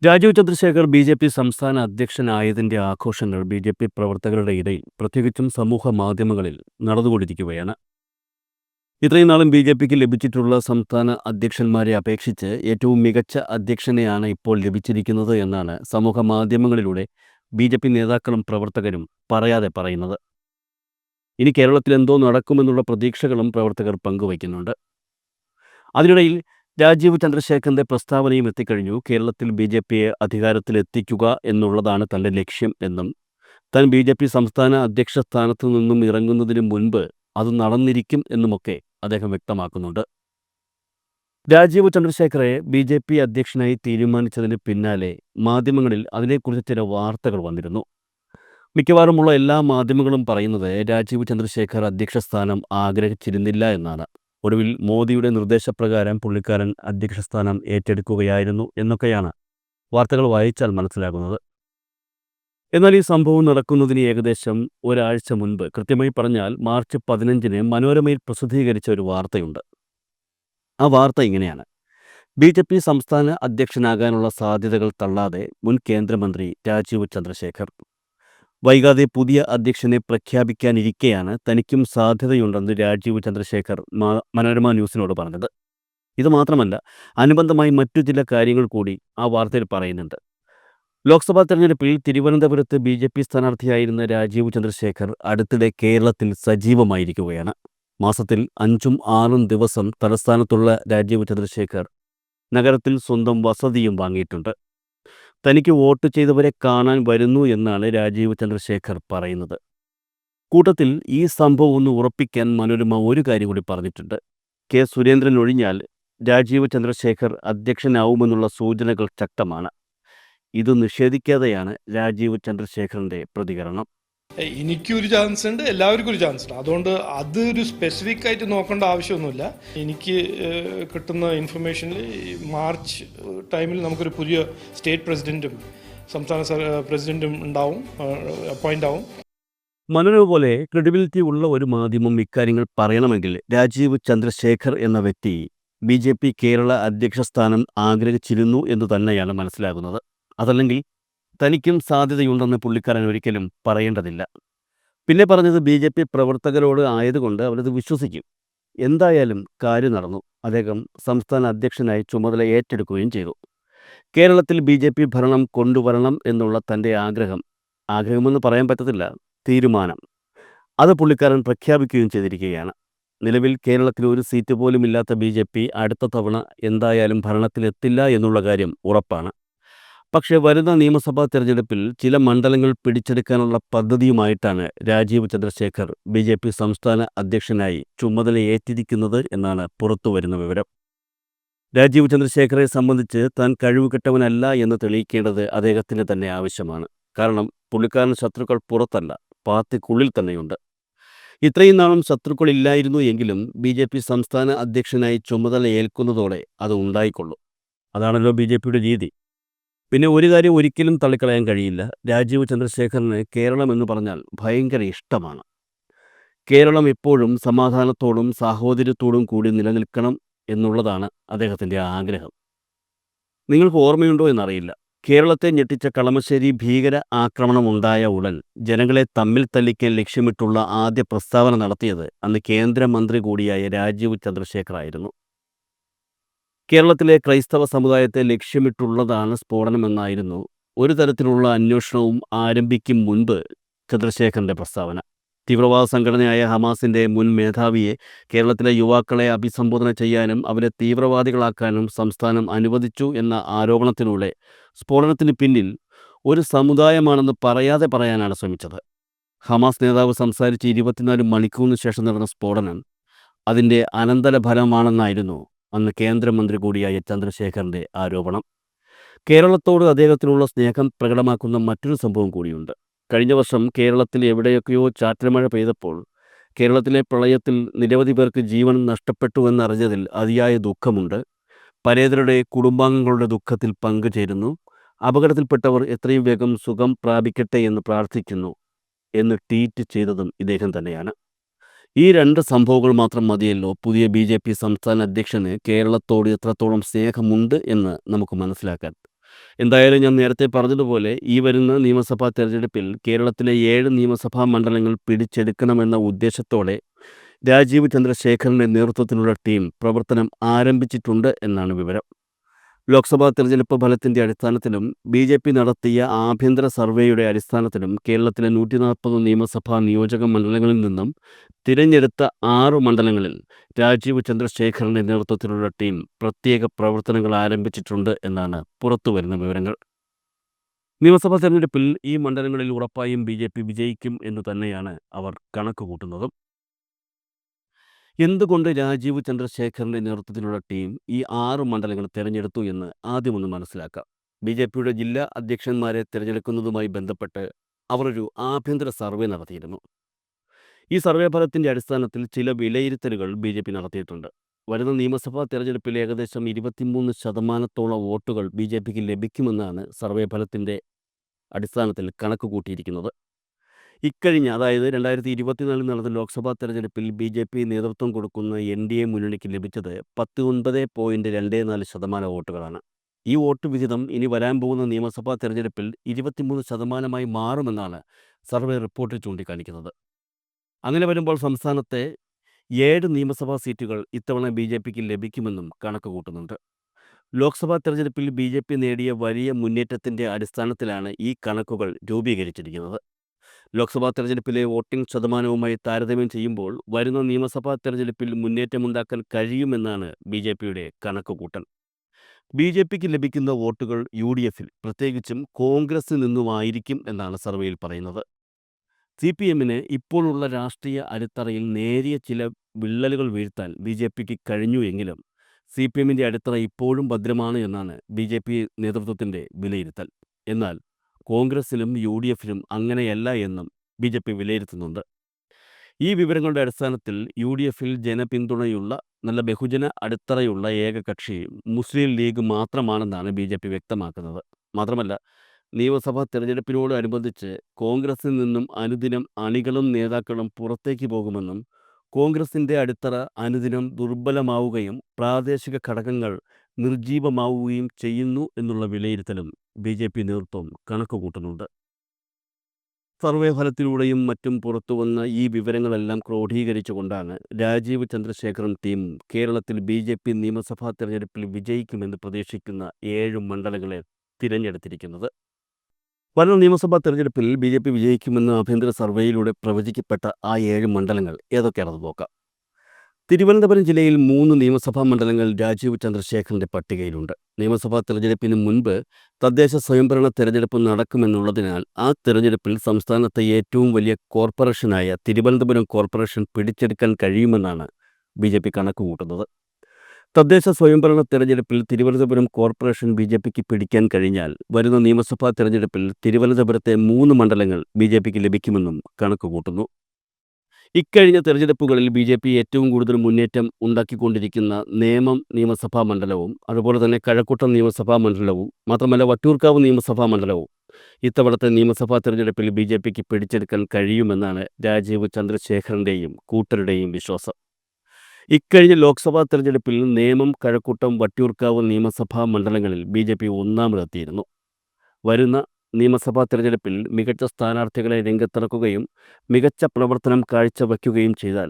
Rajeev Chandrasekhar BJP. സംസ്ഥാന അധ്യക്ഷനായതിന്റെ ആഘോഷങ്ങൾ BJP. പ്രവർത്തകരുടെ ഇടയിൽ, പ്രത്യേകിച്ചും സമൂഹ മാധ്യമങ്ങളിൽ നടന്നുകൊണ്ടിരിക്കുകയാണ്. ഇത്രയും നാളും ബി.ജെ.പിക്ക് ലഭിച്ചിട്ടുള്ള സംസ്ഥാന അധ്യക്ഷന്മാരെ അപേക്ഷിച്ച് ഏറ്റവും മികച്ച അധ്യക്ഷനെയാണ് ഇപ്പോൾ ലഭിച്ചിരിക്കുന്നത് എന്നാണ് സമൂഹ മാധ്യമങ്ങളിലൂടെ ബി.ജെ.പി. നേതാക്കളും പ്രവർത്തകരും പറയാതെ പറയുന്നത്. ഇനി കേരളത്തിൽ എന്തോ നടക്കുമെന്നുള്ള പ്രതീക്ഷകളും പ്രവർത്തകർ പങ്കുവയ്ക്കുന്നുണ്ട്. അതിനിടയിൽ രാജീവ് ചന്ദ്രശേഖറിന്റെ പ്രസ്താവനയും എത്തിക്കഴിഞ്ഞു. കേരളത്തിൽ ബി.ജെ.പിയെ അധികാരത്തിലെത്തിക്കുക എന്നുള്ളതാണ് തന്റെ ലക്ഷ്യം എന്നും, താൻ ബി.ജെ.പി. സംസ്ഥാന അധ്യക്ഷ സ്ഥാനത്തു നിന്നും ഇറങ്ങുന്നതിന് മുൻപ് അത് നടന്നിരിക്കും എന്നുമൊക്കെ അദ്ദേഹം വ്യക്തമാക്കുന്നുണ്ട്. രാജീവ് ചന്ദ്രശേഖറെ ബി.ജെ.പി. അധ്യക്ഷനായി തീരുമാനിച്ചതിന് പിന്നാലെ മാധ്യമങ്ങളിൽ അതിനെക്കുറിച്ച് ചില വാർത്തകൾ വന്നിരുന്നു. മിക്കവാറുമുള്ള എല്ലാ മാധ്യമങ്ങളും പറയുന്നത് രാജീവ് ചന്ദ്രശേഖർ അധ്യക്ഷ സ്ഥാനം ആഗ്രഹിച്ചിരുന്നില്ല എന്നാണ്. ഒടുവിൽ മോദിയുടെ നിർദ്ദേശപ്രകാരം പുള്ളിക്കാരൻ അധ്യക്ഷസ്ഥാനം ഏറ്റെടുക്കുകയായിരുന്നു എന്നൊക്കെയാണ് വാർത്തകൾ വായിച്ചാൽ മനസ്സിലാകുന്നത്. എന്നാൽ ഈ സംഭവം നടക്കുന്നതിന് ഏകദേശം ഒരാഴ്ച മുൻപ്, കൃത്യമായി പറഞ്ഞാൽ മാർച്ച് 15-ന് മനോരമയിൽ പ്രസിദ്ധീകരിച്ച ഒരു വാർത്തയുണ്ട്. ആ വാർത്ത ഇങ്ങനെയാണ്: ബി.ജെ.പി. സംസ്ഥാന അധ്യക്ഷനാകാനുള്ള സാധ്യതകൾ തള്ളാതെ മുൻ കേന്ദ്രമന്ത്രി രാജീവ് ചന്ദ്രശേഖർ. വൈകാതെ പുതിയ അധ്യക്ഷനെ പ്രഖ്യാപിക്കാനിരിക്കെയാണ് തനിക്കും സാധ്യതയുണ്ടെന്ന് രാജീവ് ചന്ദ്രശേഖർ മനോരമ ന്യൂസിനോട് പറഞ്ഞത്. ഇത് മാത്രമല്ല, അനുബന്ധമായി മറ്റു ചില കാര്യങ്ങൾ കൂടി ആ വാർത്തയിൽ പറയുന്നുണ്ട്. ലോക്സഭാ തെരഞ്ഞെടുപ്പിൽ തിരുവനന്തപുരത്ത് ബി.ജെ.പി. സ്ഥാനാർത്ഥിയായിരുന്ന രാജീവ് ചന്ദ്രശേഖർ അടുത്തിടെ കേരളത്തിൽ സജീവമായിരിക്കുകയാണ്. മാസത്തിൽ 5ഉം 6ഉം ദിവസം തലസ്ഥാനത്തുള്ള രാജീവ് ചന്ദ്രശേഖർ നഗരത്തിൽ സ്വന്തം വസതിയും വാങ്ങിയിട്ടുണ്ട്. തനിക്ക് വോട്ട് ചെയ്തവരെ കാണാൻ വരുന്നു എന്നാണ് രാജീവ് ചന്ദ്രശേഖർ പറയുന്നത്. കൂട്ടത്തിൽ ഈ സംഭവം ഒന്ന് ഉറപ്പിക്കാൻ മനോരമ ഒരു കാര്യം കൂടി പറഞ്ഞിട്ടുണ്ട്. കെ. സുരേന്ദ്രൻ ഒഴിഞ്ഞാൽ രാജീവ് ചന്ദ്രശേഖർ അധ്യക്ഷനാവുമെന്നുള്ള സൂചനകൾ ശക്തമാണ്. ഇത് നിഷേധിക്കാതെയാണ് രാജീവ് ചന്ദ്രശേഖറിന്റെ പ്രതികരണം. എനിക്കൊരു ചാൻസ് ഉണ്ട്, എല്ലാവർക്കും ഒരു ചാൻസ് ഉണ്ട്. അതുകൊണ്ട് അതൊരു സ്പെസിഫിക് ആയിട്ട് നോക്കേണ്ട ആവശ്യമൊന്നുമില്ല. എനിക്ക് കിട്ടുന്ന ഇൻഫർമേഷനിൽ മാർച്ച് ടൈമിൽ നമുക്കൊരു പുതിയ സ്റ്റേറ്റ് പ്രസിഡന്റും സംസ്ഥാന പ്രസിഡന്റും ഉണ്ടാവും, അപ്പോയിന്റ് ആവും. മനോരമ പോലെ ക്രെഡിബിലിറ്റി ഉള്ള ഒരു മാധ്യമം ഇക്കാര്യങ്ങൾ പറയണമെങ്കിൽ രാജീവ് ചന്ദ്രശേഖർ എന്ന വ്യക്തി ബി.ജെ.പി. കേരള അധ്യക്ഷ സ്ഥാനം ആഗ്രഹിച്ചിരുന്നു എന്ന് തന്നെയാണ് മനസ്സിലാകുന്നത്. അതല്ലെങ്കിൽ തനിക്കും സാധ്യതയുണ്ടെന്ന് പുള്ളിക്കാരൻ ഒരിക്കലും പറയേണ്ടതില്ല. പിന്നെ പറഞ്ഞത് ബി.ജെ.പി. പ്രവർത്തകരോട് ആയതുകൊണ്ട് അവരത് വിശ്വസിക്കും. എന്തായാലും കാര്യം നടന്നു. അദ്ദേഹം സംസ്ഥാന അധ്യക്ഷനായി ചുമതല ഏറ്റെടുക്കുകയും ചെയ്തു. കേരളത്തിൽ ബി.ജെ.പി. ഭരണം കൊണ്ടുവരണം എന്നുള്ള തൻ്റെ ആഗ്രഹമെന്ന് പറയാൻ പറ്റത്തില്ല, തീരുമാനം, അത് പുള്ളിക്കാരൻ പ്രഖ്യാപിക്കുകയും ചെയ്തിരിക്കുകയാണ്. നിലവിൽ കേരളത്തിൽ ഒരു സീറ്റ് പോലും ഇല്ലാത്ത ബി.ജെ.പി. അടുത്ത തവണ എന്തായാലും ഭരണത്തിലെത്തില്ല എന്നുള്ള കാര്യം ഉറപ്പാണ്. പക്ഷേ വരുന്ന നിയമസഭാ തെരഞ്ഞെടുപ്പിൽ ചില മണ്ഡലങ്ങൾ പിടിച്ചെടുക്കാനുള്ള പദ്ധതിയുമായിട്ടാണ് രാജീവ് ചന്ദ്രശേഖർ ബി.ജെ.പി. സംസ്ഥാന അധ്യക്ഷനായി ചുമതലയേറ്റിരിക്കുന്നത് എന്നാണ് പുറത്തുവരുന്ന വിവരം. രാജീവ് ചന്ദ്രശേഖറെ സംബന്ധിച്ച് താൻ കഴിവുകെട്ടവനല്ല എന്ന് തെളിയിക്കേണ്ടത് അദ്ദേഹത്തിന് തന്നെ ആവശ്യമാണ്. കാരണം പുള്ളിക്കാരൻ ശത്രുക്കൾ പുറത്തല്ല, പാർട്ടിക്കുള്ളിൽ തന്നെയുണ്ട്. ഇത്രയും നാളും ശത്രുക്കളില്ലായിരുന്നു എങ്കിലും ബി.ജെ.പി. സംസ്ഥാന അധ്യക്ഷനായി ചുമതല ഏൽക്കുന്നതോടെ അത് ഉണ്ടായിക്കൊള്ളൂ. അതാണല്ലോ ബി.ജെ.പിയുടെ രീതി. പിന്നെ ഒരു കാര്യം ഒരിക്കലും തള്ളിക്കളയാൻ കഴിയില്ല: രാജീവ് ചന്ദ്രശേഖറിന് കേരളം എന്ന് പറഞ്ഞാൽ ഭയങ്കര ഇഷ്ടമാണ്. കേരളം എപ്പോഴും സമാധാനത്തോടും സാഹോദര്യത്തോടും കൂടി നിലനിൽക്കണം എന്നുള്ളതാണ് അദ്ദേഹത്തിൻ്റെ ആഗ്രഹം. നിങ്ങൾക്ക് ഓർമ്മയുണ്ടോ എന്നറിയില്ല, കേരളത്തെ ഞെട്ടിച്ച കളമശ്ശേരി ഭീകര ആക്രമണമുണ്ടായ ഉടൻ ജനങ്ങളെ തമ്മിൽ തല്ലിക്കാൻ ലക്ഷ്യമിട്ടുള്ള ആദ്യ പ്രസ്താവന നടത്തിയത് അന്ന് കേന്ദ്രമന്ത്രി കൂടിയായ രാജീവ് ചന്ദ്രശേഖർ ആയിരുന്നു. കേരളത്തിലെ ക്രൈസ്തവ സമുദായത്തെ ലക്ഷ്യമിട്ടുള്ളതാണ് സ്ഫോടനമെന്നായിരുന്നു ഒരു തരത്തിലുള്ള അന്വേഷണവും ആരംഭിക്കും മുൻപ് ചന്ദ്രശേഖറിൻ്റെ പ്രസ്താവന. തീവ്രവാദ സംഘടനയായ ഹമാസിൻ്റെ മുൻ മേധാവിയെ കേരളത്തിലെ യുവാക്കളെ അഭിസംബോധന ചെയ്യാനും അവരെ തീവ്രവാദികളാക്കാനും സംസ്ഥാനം അനുവദിച്ചു എന്ന ആരോപണത്തിലൂടെ സ്ഫോടനത്തിന് പിന്നിൽ ഒരു സമുദായമാണെന്ന് പറയാതെ പറയാനാണ് ശ്രമിച്ചത്. ഹമാസ് നേതാവ് സംസാരിച്ച് 24 മണിക്കൂറിന് ശേഷം നടന്ന സ്ഫോടനം അതിൻ്റെ അനന്തരഫലമാണെന്നായിരുന്നു അന്ന് കേന്ദ്രമന്ത്രി കൂടിയായ ചന്ദ്രശേഖറിൻ്റെ ആരോപണം. കേരളത്തോട് അദ്ദേഹത്തിനുള്ള സ്നേഹം പ്രകടമാക്കുന്ന മറ്റൊരു സംഭവം കൂടിയുണ്ട്. കഴിഞ്ഞ വർഷം കേരളത്തിൽ എവിടെയൊക്കെയോ ചാറ്റൽ മഴ പെയ്തപ്പോൾ കേരളത്തിലെ പ്രളയത്തിൽ നിരവധി പേർക്ക് ജീവൻ നഷ്ടപ്പെട്ടുവെന്നറിഞ്ഞതിൽ അതിയായ ദുഃഖമുണ്ട്. പരേതരുടെ കുടുംബാംഗങ്ങളുടെ ദുഃഖത്തിൽ പങ്കുചേരുന്നു. അപകടത്തിൽപ്പെട്ടവർ എത്രയും വേഗം സുഖം പ്രാപിക്കട്ടെ എന്ന് പ്രാർത്ഥിക്കുന്നു എന്ന് ട്വീറ്റ് ചെയ്തതും ഇദ്ദേഹം തന്നെയാണ്. ഈ 2 സംഭവങ്ങൾ മാത്രം മതിയല്ലോ പുതിയ ബി.ജെ.പി. സംസ്ഥാന അധ്യക്ഷന് കേരളത്തോട് എത്രത്തോളം സ്നേഹമുണ്ട് എന്ന് നമുക്ക് മനസ്സിലാക്കാൻ. എന്തായാലും ഞാൻ നേരത്തെ പറഞ്ഞതുപോലെ ഈ വരുന്ന നിയമസഭാ തെരഞ്ഞെടുപ്പിൽ കേരളത്തിലെ 7 നിയമസഭാ മണ്ഡലങ്ങൾ പിടിച്ചെടുക്കണമെന്ന ഉദ്ദേശത്തോടെ രാജീവ് ചന്ദ്രശേഖറിന്റെ നേതൃത്വത്തിലുള്ള ടീം പ്രവർത്തനം ആരംഭിച്ചിട്ടുണ്ട് എന്നാണ് വിവരം. ലോക്സഭാ തെരഞ്ഞെടുപ്പ് ഫലത്തിന്റെ അടിസ്ഥാനത്തിലും ബി.ജെ.പി. നടത്തിയ ആഭ്യന്തര സർവേയുടെ അടിസ്ഥാനത്തിലും കേരളത്തിലെ 140 നിയമസഭാ നിയോജക മണ്ഡലങ്ങളിൽ നിന്നും തിരഞ്ഞെടുത്ത 6 മണ്ഡലങ്ങളിൽ രാജീവ് ചന്ദ്രശേഖറിന്റെ നേതൃത്വത്തിലുള്ള ടീം പ്രത്യേക പ്രവർത്തനങ്ങൾ ആരംഭിച്ചിട്ടുണ്ട് എന്നാണ് പുറത്തുവരുന്ന വിവരങ്ങൾ. നിയമസഭാ തെരഞ്ഞെടുപ്പിൽ ഈ മണ്ഡലങ്ങളിൽ ഉറപ്പായും ബി.ജെ.പി. വിജയിക്കും എന്ന് തന്നെയാണ് അവർ കണക്കുകൂട്ടുന്നതും. എന്തുകൊണ്ട് രാജീവ് ചന്ദ്രശേഖറിന്റെ നേതൃത്വത്തിലുള്ള ടീം ഈ 6 മണ്ഡലങ്ങൾ തിരഞ്ഞെടുത്തു എന്ന് ആദ്യമൊന്ന് മനസ്സിലാക്കാം. ബി.ജെ.പിയുടെ ജില്ലാ അധ്യക്ഷന്മാരെ തിരഞ്ഞെടുക്കുന്നതുമായി ബന്ധപ്പെട്ട് അവർ ഒരു ആഭ്യന്തര സർവേ നടത്തിയിരുന്നു. ഈ സർവേ ഫലത്തിന്റെ അടിസ്ഥാനത്തിൽ ചില വിലയിരുത്തലുകൾ ബി.ജെ.പി. നടത്തിയിട്ടുണ്ട്. വരുന്ന നിയമസഭാ തെരഞ്ഞെടുപ്പിൽ ഏകദേശം 23% വോട്ടുകൾ ബി.ജെ.പിക്ക് ലഭിക്കുമെന്നാണ് സർവേ ഫലത്തിന്റെ അടിസ്ഥാനത്തിൽ കണക്കുകൂട്ടിയിരിക്കുന്നത്. ഇക്കഴിഞ്ഞ അതായത് 2024 നടന്ന ലോക്സഭാ തെരഞ്ഞെടുപ്പിൽ ബി.ജെ.പി. നേതൃത്വം കൊടുക്കുന്ന എൻ.ഡി.എ മുന്നണിക്ക് ലഭിച്ചത് 19.24% വോട്ടുകളാണ്. ഈ വോട്ട് വിഹിതം ഇനി വരാൻ പോകുന്ന നിയമസഭാ തെരഞ്ഞെടുപ്പിൽ 23% മാറുമെന്നാണ് സർവേ റിപ്പോർട്ടിൽ ചൂണ്ടിക്കാണിക്കുന്നത്. അങ്ങനെ വരുമ്പോൾ സംസ്ഥാനത്തെ 7 നിയമസഭാ സീറ്റുകൾ ഇത്തവണ ബി.ജെ.പിക്ക് ലഭിക്കുമെന്നും കണക്ക് കൂട്ടുന്നുണ്ട്. ലോക്സഭാ തെരഞ്ഞെടുപ്പിൽ ബി.ജെ.പി. നേടിയ വലിയ മുന്നേറ്റത്തിന്റെ അടിസ്ഥാനത്തിലാണ് ഈ കണക്കുകൾ രൂപീകരിച്ചിരിക്കുന്നത്. ലോക്സഭാ തെരഞ്ഞെടുപ്പിലെ വോട്ടിംഗ് ശതമാനവുമായി താരതമ്യം ചെയ്യുമ്പോൾ വരുന്ന നിയമസഭാ തെരഞ്ഞെടുപ്പിൽ മുന്നേറ്റമുണ്ടാക്കാൻ കഴിയുമെന്നാണ് ബി.ജെ.പിയുടെ കണക്കുകൂട്ടൽ. ബി.ജെ.പിക്ക് ലഭിക്കുന്ന വോട്ടുകൾ യു.ഡി.എഫിൽ പ്രത്യേകിച്ചും കോൺഗ്രസിൽ നിന്നുമായിരിക്കും എന്നാണ് സർവേയിൽ പറയുന്നത്. സി.പി.എമ്മിന് ഇപ്പോഴുള്ള രാഷ്ട്രീയ അടിത്തറയിൽ നേരിയ ചില വിള്ളലുകൾ വീഴ്ത്താൻ ബി.ജെ.പിക്ക് കഴിഞ്ഞു എങ്കിലും സി.പി.എമ്മിൻ്റെ അടിത്തറ ഇപ്പോഴും ഭദ്രമാണ് എന്നാണ് ബി.ജെ.പി. നേതൃത്വത്തിൻ്റെ വിലയിരുത്തൽ. എന്നാൽ കോൺഗ്രസിലും യു.ഡി.എഫിലും അങ്ങനെയല്ല എന്നും ബി.ജെ.പി. വിലയിരുത്തുന്നുണ്ട്. ഈ വിവരങ്ങളുടെ അടിസ്ഥാനത്തിൽ യു.ഡി.എഫിൽ ജനപിന്തുണയുള്ള നല്ല ബഹുജന അടിത്തറയുള്ള ഏക കക്ഷി മുസ്ലിം ലീഗ് മാത്രമാണെന്നാണ് ബി.ജെ.പി. വ്യക്തമാക്കുന്നത്. മാത്രമല്ല നിയമസഭാ തെരഞ്ഞെടുപ്പിനോടനുബന്ധിച്ച് കോൺഗ്രസിൽ നിന്നും അനുദിനം അണികളും നേതാക്കളും പുറത്തേക്ക് പോകുമെന്നും കോൺഗ്രസിൻ്റെ അടിത്തറ അനുദിനം ദുർബലമാവുകയും പ്രാദേശിക ഘടകങ്ങൾ നിർജീവമാവുകയും ചെയ്യുന്നു എന്നുള്ള വിലയിരുത്തലും ബി.ജെ.പി. നേതൃത്വം കണക്കുകൂട്ടുന്നുണ്ട്. സർവേ ഫലത്തിലൂടെയും മറ്റും പുറത്തുവന്ന ഈ വിവരങ്ങളെല്ലാം ക്രോഡീകരിച്ചുകൊണ്ടാണ് രാജീവ് ചന്ദ്രശേഖറും ടീമും കേരളത്തിൽ ബി.ജെ.പി. നിയമസഭാ തെരഞ്ഞെടുപ്പിൽ വിജയിക്കുമെന്ന് പ്രതീക്ഷിക്കുന്ന 7 മണ്ഡലങ്ങളെ തിരഞ്ഞെടുത്തിരിക്കുന്നത്. വരുന്ന നിയമസഭാ തെരഞ്ഞെടുപ്പിൽ ബി.ജെ.പി. വിജയിക്കുമെന്ന് ആഭ്യന്തര സർവേയിലൂടെ പ്രവചിക്കപ്പെട്ട ആ 7 മണ്ഡലങ്ങൾ ഏതൊക്കെയാണെന്ന് നോക്കാം. തിരുവനന്തപുരം ജില്ലയിൽ 3 നിയമസഭാ മണ്ഡലങ്ങൾ രാജീവ് ചന്ദ്രശേഖറിന്റെ പട്ടികയിലുണ്ട്. നിയമസഭാ തെരഞ്ഞെടുപ്പിന് മുൻപ് തദ്ദേശ സ്വയംഭരണ തെരഞ്ഞെടുപ്പ് നടക്കുമെന്നുള്ളതിനാൽ ആ തെരഞ്ഞെടുപ്പിൽ സംസ്ഥാനത്തെ ഏറ്റവും വലിയ കോർപ്പറേഷനായ തിരുവനന്തപുരം കോർപ്പറേഷൻ പിടിച്ചെടുക്കാൻ കഴിയുമെന്നാണ് ബി.ജെ.പി. കണക്കുകൂട്ടുന്നത്. തദ്ദേശ സ്വയംഭരണ തെരഞ്ഞെടുപ്പിൽ തിരുവനന്തപുരം കോർപ്പറേഷൻ ബി.ജെ.പിക്ക് പിടിക്കാൻ കഴിഞ്ഞാൽ വരുന്ന നിയമസഭാ തെരഞ്ഞെടുപ്പിൽ തിരുവനന്തപുരത്തെ 3 മണ്ഡലങ്ങൾ ബി.ജെ.പിക്ക് ലഭിക്കുമെന്നും കണക്കുകൂട്ടുന്നു. ഇക്കഴിഞ്ഞ തെരഞ്ഞെടുപ്പുകളിൽ ബി.ജെ.പി. ഏറ്റവും കൂടുതൽ മുന്നേറ്റം ഉണ്ടാക്കിക്കൊണ്ടിരിക്കുന്ന നേമം നിയമസഭാ മണ്ഡലവും അതുപോലെ തന്നെ കഴക്കൂട്ടം നിയമസഭാ മണ്ഡലവും മാത്രമല്ല വട്ടിയൂർക്കാവ് നിയമസഭാ മണ്ഡലവും ഇത്തവണത്തെ നിയമസഭാ തെരഞ്ഞെടുപ്പിൽ ബി.ജെ.പിക്ക് പിടിച്ചെടുക്കാൻ കഴിയുമെന്നാണ് രാജീവ് ചന്ദ്രശേഖറിൻ്റെയും കൂട്ടരുടെയും വിശ്വാസം. ഇക്കഴിഞ്ഞ ലോക്സഭാ തെരഞ്ഞെടുപ്പിൽ നേമം, കഴക്കൂട്ടം, വട്ടിയൂർക്കാവ് നിയമസഭാ മണ്ഡലങ്ങളിൽ ബി.ജെ.പി. ഒന്നാമതെത്തിയിരുന്നു. വരുന്ന നിയമസഭാ തെരഞ്ഞെടുപ്പിൽ മികച്ച സ്ഥാനാർത്ഥികളെ രംഗത്തിറക്കുകയും മികച്ച പ്രവർത്തനം കാഴ്ചവയ്ക്കുകയും ചെയ്താൽ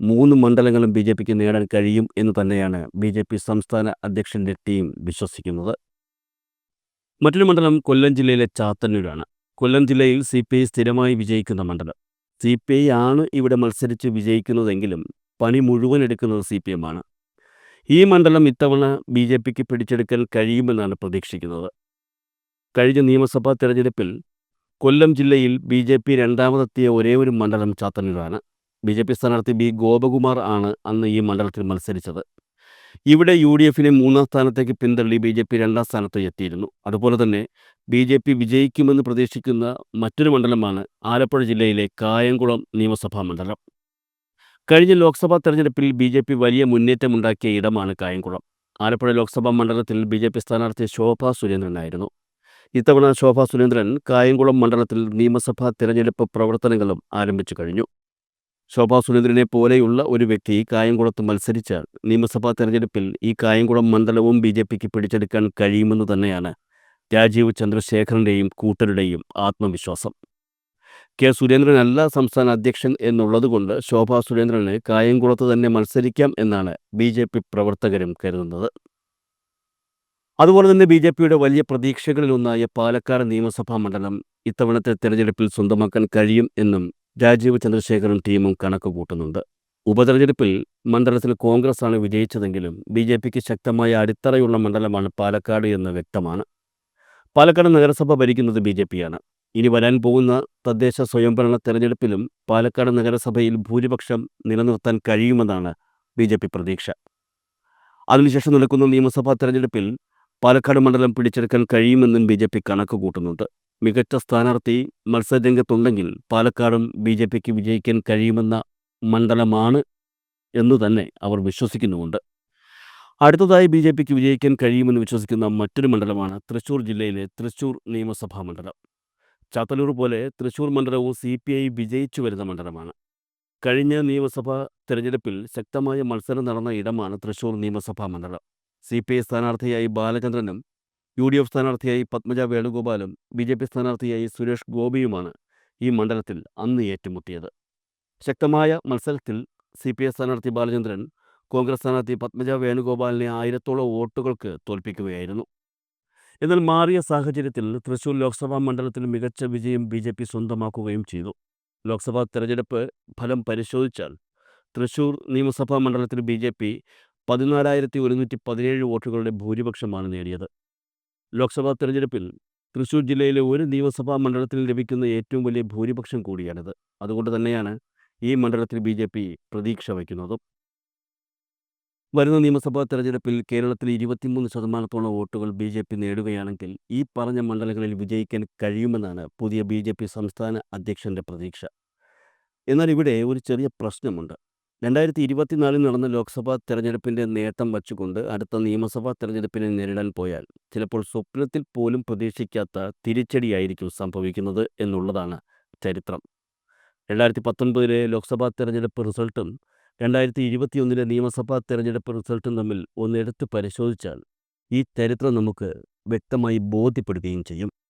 3 മണ്ഡലങ്ങളും ബി.ജെ.പിക്ക് നേടാൻ കഴിയും എന്ന് തന്നെയാണ് ബി.ജെ.പി. സംസ്ഥാന അധ്യക്ഷൻ്റെ ടീം വിശ്വസിക്കുന്നത്. മറ്റൊരു മണ്ഡലം കൊല്ലം ജില്ലയിലെ ചാത്തന്നൂരാണ്. കൊല്ലം ജില്ലയിൽ സി.പി.ഐ. സ്ഥിരമായി വിജയിക്കുന്ന മണ്ഡലം. സി.പി.ഐ. ആണ് ഇവിടെ മത്സരിച്ച് വിജയിക്കുന്നതെങ്കിലും പണി മുഴുവൻ എടുക്കുന്നത് സി.പി.എം. ആണ്. ഈ മണ്ഡലം ഇത്തവണ ബി.ജെ.പിക്ക് പിടിച്ചെടുക്കാൻ കഴിയുമെന്നാണ് പ്രതീക്ഷിക്കുന്നത്. കഴിഞ്ഞ നിയമസഭാ തെരഞ്ഞെടുപ്പിൽ കൊല്ലം ജില്ലയിൽ ബി.ജെ.പി. രണ്ടാമതെത്തിയ ഒരേയൊരു മണ്ഡലം ചാത്തന്നൂരാണ്. ബി.ജെ.പി. സ്ഥാനാർത്ഥി ബി. ഗോപകുമാർ ആണ് അന്ന് ഈ മണ്ഡലത്തിൽ മത്സരിച്ചത്. ഇവിടെ യു.ഡി.എഫിനെ 3-ാം സ്ഥാനത്തേക്ക് പിന്തള്ളി ബി.ജെ.പി. 2-ാം സ്ഥാനത്ത് എത്തിയിരുന്നു. അതുപോലെ തന്നെ ബി.ജെ.പി. വിജയിക്കുമെന്ന് പ്രതീക്ഷിക്കുന്ന മറ്റൊരു മണ്ഡലമാണ് ആലപ്പുഴ ജില്ലയിലെ കായംകുളം നിയമസഭാ മണ്ഡലം. കഴിഞ്ഞ ലോക്സഭാ തെരഞ്ഞെടുപ്പിൽ ബി.ജെ.പി. വലിയ മുന്നേറ്റമുണ്ടാക്കിയ ഇടമാണ് കായംകുളം. ആലപ്പുഴ ലോക്സഭാ മണ്ഡലത്തിൽ ബി.ജെ.പി. സ്ഥാനാർത്ഥി ശോഭാ സുരേന്ദ്രനായിരുന്നു. ഇത്തവണ ശോഭാ സുരേന്ദ്രൻ കായംകുളം മണ്ഡലത്തിൽ നിയമസഭാ തിരഞ്ഞെടുപ്പ് പ്രവർത്തനങ്ങളും ആരംഭിച്ചു കഴിഞ്ഞു. ശോഭാ സുരേന്ദ്രനെ പോലെയുള്ള ഒരു വ്യക്തി കായംകുളത്ത് മത്സരിച്ചാൽ നിയമസഭാ തെരഞ്ഞെടുപ്പിൽ ഈ കായംകുളം മണ്ഡലവും ബി.ജെ.പിക്ക് പിടിച്ചെടുക്കാൻ കഴിയുമെന്ന് തന്നെയാണ് രാജീവ് ചന്ദ്രശേഖറിൻ്റെയും കൂട്ടരുടെയും ആത്മവിശ്വാസം. കെ സുരേന്ദ്രനല്ല സംസ്ഥാന അധ്യക്ഷൻ എന്നുള്ളതുകൊണ്ട് ശോഭാ സുരേന്ദ്രന് കായംകുളത്ത് തന്നെ മത്സരിക്കാം എന്നാണ് BJP പ്രവർത്തകരും കരുതുന്നത്. അതുപോലെ തന്നെ BJPയുടെ വലിയ പ്രതീക്ഷകളിലൊന്നായ പാലക്കാട് നിയമസഭാ മണ്ഡലം ഇത്തവണത്തെ തെരഞ്ഞെടുപ്പിൽ സ്വന്തമാക്കാൻ കഴിയും എന്നും രാജീവ് ചന്ദ്രശേഖറും ടീമും കണക്ക് കൂട്ടുന്നുണ്ട്. ഉപതെരഞ്ഞെടുപ്പിൽ മണ്ഡലത്തിൽ കോൺഗ്രസ് ആണ് വിജയിച്ചതെങ്കിലും BJPക്ക് ശക്തമായ അടിത്തറയുള്ള മണ്ഡലമാണ് പാലക്കാട് എന്ന് വ്യക്തമാണ്. പാലക്കാട് നഗരസഭ ഭരിക്കുന്നത് BJPയാണ്. ഇനി വരാൻ പോകുന്ന തദ്ദേശ സ്വയംഭരണ തെരഞ്ഞെടുപ്പിലും പാലക്കാട് നഗരസഭയിൽ ഭൂരിപക്ഷം നിലനിർത്താൻ കഴിയുമെന്നാണ് BJP പ്രതീക്ഷ. അതിനുശേഷം നടക്കുന്ന നിയമസഭാ തെരഞ്ഞെടുപ്പിൽ പാലക്കാട് മണ്ഡലം പിടിച്ചെടുക്കാൻ കഴിയുമെന്നും BJP കണക്ക് കൂട്ടുന്നുണ്ട്. മികച്ച സ്ഥാനാർത്ഥി മത്സരരംഗത്തുണ്ടെങ്കിൽ പാലക്കാടും BJPക്ക് വിജയിക്കാൻ കഴിയുമെന്ന മണ്ഡലമാണ് എന്നു തന്നെ അവർ വിശ്വസിക്കുന്നുമുണ്ട്. അടുത്തതായി BJPക്ക് വിജയിക്കാൻ കഴിയുമെന്ന് വിശ്വസിക്കുന്ന മറ്റൊരു മണ്ഡലമാണ് തൃശ്ശൂർ ജില്ലയിലെ തൃശ്ശൂർ നിയമസഭാ മണ്ഡലം. ചാത്തന്നൂർ പോലെ തൃശ്ശൂർ മണ്ഡലവും CPI വിജയിച്ചു വരുന്ന മണ്ഡലമാണ്. കഴിഞ്ഞ നിയമസഭാ തെരഞ്ഞെടുപ്പിൽ ശക്തമായ മത്സരം നടന്ന ഇടമാണ് തൃശ്ശൂർ നിയമസഭാ മണ്ഡലം. CPI സ്ഥാനാർത്ഥിയായി ബാലചന്ദ്രനും UDF സ്ഥാനാർത്ഥിയായി പത്മജ വേണുഗോപാലും BJP സ്ഥാനാർത്ഥിയായി സുരേഷ് ഗോപിയുമാണ് ഈ മണ്ഡലത്തിൽ അന്ന് ഏറ്റുമുട്ടിയത്. ശക്തമായ മത്സരത്തിൽ CPI സ്ഥാനാർത്ഥി ബാലചന്ദ്രൻ കോൺഗ്രസ് സ്ഥാനാർത്ഥി പത്മജ വേണുഗോപാലിനെ 1000-ഓളം വോട്ടുകൾക്ക് തോൽപ്പിക്കുകയായിരുന്നു. എന്നാൽ മാറിയ സാഹചര്യത്തിൽ തൃശ്ശൂർ ലോക്സഭാ മണ്ഡലത്തിൽ മികച്ച വിജയം BJP സ്വന്തമാക്കുകയും ചെയ്തു. ലോക്സഭാ തെരഞ്ഞെടുപ്പ് ഫലം പരിശോധിച്ചാൽ തൃശ്ശൂർ നിയമസഭാ മണ്ഡലത്തിൽ BJP 14,117 വോട്ടുകളുടെ ഭൂരിപക്ഷമാണ് നേടിയത്. ലോക്സഭാ തെരഞ്ഞെടുപ്പിൽ തൃശ്ശൂർ ജില്ലയിലെ ഒരു നിയമസഭാ മണ്ഡലത്തിൽ ലഭിക്കുന്ന ഏറ്റവും വലിയ ഭൂരിപക്ഷം കൂടിയാണിത്. അതുകൊണ്ട് തന്നെയാണ് ഈ മണ്ഡലത്തിൽ BJP പ്രതീക്ഷ വയ്ക്കുന്നതും. വരുന്ന നിയമസഭാ തെരഞ്ഞെടുപ്പിൽ കേരളത്തിൽ 23% വോട്ടുകൾ BJP നേടുകയാണെങ്കിൽ ഈ പറഞ്ഞ മണ്ഡലങ്ങളിൽ വിജയിക്കാൻ കഴിയുമെന്നാണ് പുതിയ BJP സംസ്ഥാന അധ്യക്ഷൻ്റെ പ്രതീക്ഷ. എന്നാൽ ഇവിടെ ഒരു ചെറിയ പ്രശ്നമുണ്ട്. 2024 നടന്ന ലോക്സഭാ തെരഞ്ഞെടുപ്പിൻ്റെ നേട്ടം വച്ചുകൊണ്ട് അടുത്ത നിയമസഭാ തെരഞ്ഞെടുപ്പിനെ നേരിടാൻ പോയാൽ ചിലപ്പോൾ സ്വപ്നത്തിൽ പോലും പ്രതീക്ഷിക്കാത്ത തിരിച്ചടിയായിരിക്കും സംഭവിക്കുന്നത് എന്നുള്ളതാണ് ചരിത്രം. 2019 ലോക്സഭാ തെരഞ്ഞെടുപ്പ് റിസൾട്ടും 2021 നിയമസഭാ തെരഞ്ഞെടുപ്പ് റിസൾട്ടും തമ്മിൽ ഒന്ന് എടുത്ത് പരിശോധിച്ചാൽ ഈ ചരിത്രം നമുക്ക് വ്യക്തമായി ബോധ്യപ്പെടുകയും ചെയ്യും.